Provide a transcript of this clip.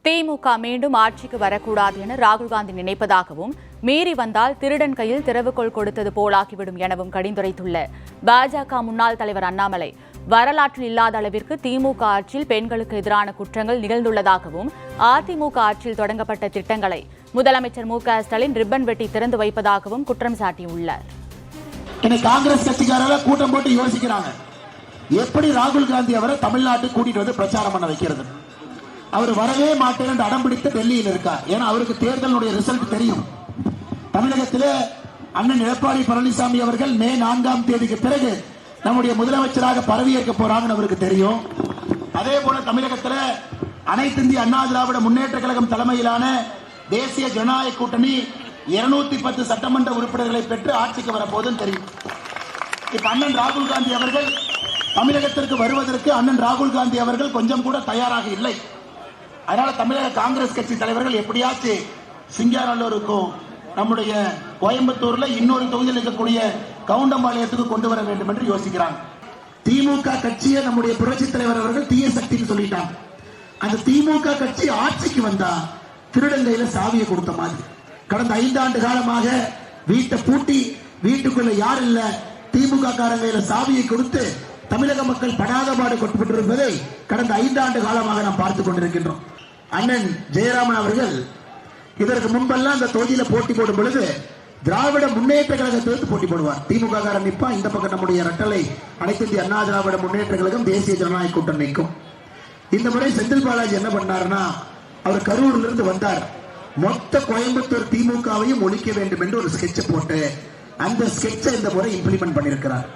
திமுக மீண்டும் ஆட்சிக்கு வரக்கூடாது என ராகுல் காந்தி நினைப்பதாகவும், மீறி வந்தால் திருடன் கையில் திறவுகோல் கொடுத்தது போலாகிவிடும் எனவும் கடிந்துரைத்துள்ள பாஜக முன்னாள் தலைவர் அண்ணாமலை, வரலாற்றில் இல்லாத அளவிற்கு திமுக ஆட்சியில் பெண்களுக்கு எதிரான குற்றங்கள் நிகழ்ந்துள்ளதாகவும், அதிமுக ஆட்சியில் தொடங்கப்பட்ட திட்டங்களை முதலமைச்சர் மு.க.ஸ்டாலின் ரிப்பன் வெட்டி திறந்து வைப்பதாகவும் குற்றம் சாட்டியுள்ளார். காங்கிரஸ் கட்சிக்காரர்கள் கூட்டம் போட்டு யோசிக்கிறாங்க, எப்படி ராகுல் காந்தி அவரை தமிழ்நாட்டுக்கு கூட்டிட்டு வந்து பிரச்சாரம் பண்ண வைக்கிறது. அவர் வரவே மாட்டேன் என்று அடம் பிடித்து டெல்லியில் இருக்கார். ஏன்னா அவருக்கு தேர்தலுடைய ரிசல்ட் தெரியும். தமிழகத்தில் அண்ணன் எடப்பாடி பழனிசாமி அவர்கள் மே 4ஆம் தேதிக்கு பிறகு நம்முடைய முதலமைச்சராக பதவியேற்க போறாங்கன்னு அவருக்கு தெரியும். அதே போல தமிழகத்தில் அனைத்து இந்திய அண்ணா திராவிட முன்னேற்ற கழகம் தலைமையிலான தேசிய ஜனநாயக கூட்டணி 210 சட்டமன்ற உறுப்பினர்களை பெற்று ஆட்சிக்கு வரப்போதும் தெரியும். இப்ப அண்ணன் ராகுல் காந்தி அவர்கள் தமிழகத்திற்கு வருவதற்கு அண்ணன் ராகுல் காந்தி அவர்கள் கொஞ்சம் கூட தயாராக இல்லை. அதனால தமிழக காங்கிரஸ் கட்சி தலைவர்கள் எப்படியாச்சும் சிங்காநல்லூருக்கும் நம்முடைய கோயம்புத்தூர்ல இன்னொரு தொகுதியில் இருக்கக்கூடிய கவுண்டம்பாளையத்துக்கு கொண்டு வர வேண்டும் என்று யோசிக்கிறாங்க. திமுக கட்சியை நம்முடைய புரட்சி தலைவர் அவர்கள் தீய சக்தின்னு சொல்லிட்டாங்க. அந்த திமுக கட்சி ஆட்சிக்கு வந்தா திருடங்கையில சாவியை கொடுத்த மாதிரி. கடந்த 5 ஆண்டு காலமாக வீட்டை பூட்டி வீட்டுக்குள்ள யார் இல்ல, திமுக காரங்கையில சாவியை கொடுத்து தமிழக மக்கள் படாத பாடு கொட்டுப்பட்டிருப்பதை கடந்த 5 ஆண்டு காலமாக நாம் பார்த்துக் கொண்டிருக்கின்றோம். அண்ணன் ஜெயராமன் அவர்கள் இதற்கு முன்பெல்லாம் அந்த தொகுதியில போட்டி போடும் பொழுது திராவிட முன்னேற்ற கழகத்திற்கு போட்டி போடுவார். திமுக காரன் நிற்பா, இந்த பக்கம் நம்முடைய ரெட்டலை அனைத்து இந்திய அண்ணா திராவிட முன்னேற்ற கழகம் தேசிய ஜனநாயக கூட்டணி நிற்கும். இந்த முறை செந்தில் பாலாஜி என்ன பண்ணாருன்னா, அவர் கரூர்ல இருந்து வந்தார். மொத்த கோயம்புத்தூர் திமுகவையும் ஒழிக்க வேண்டும் என்று ஒரு ஸ்கெட்ச் போட்டு அந்த ஸ்கெட்சை இந்த முறை இம்ப்ளிமெண்ட் பண்ணியிருக்கிறார்.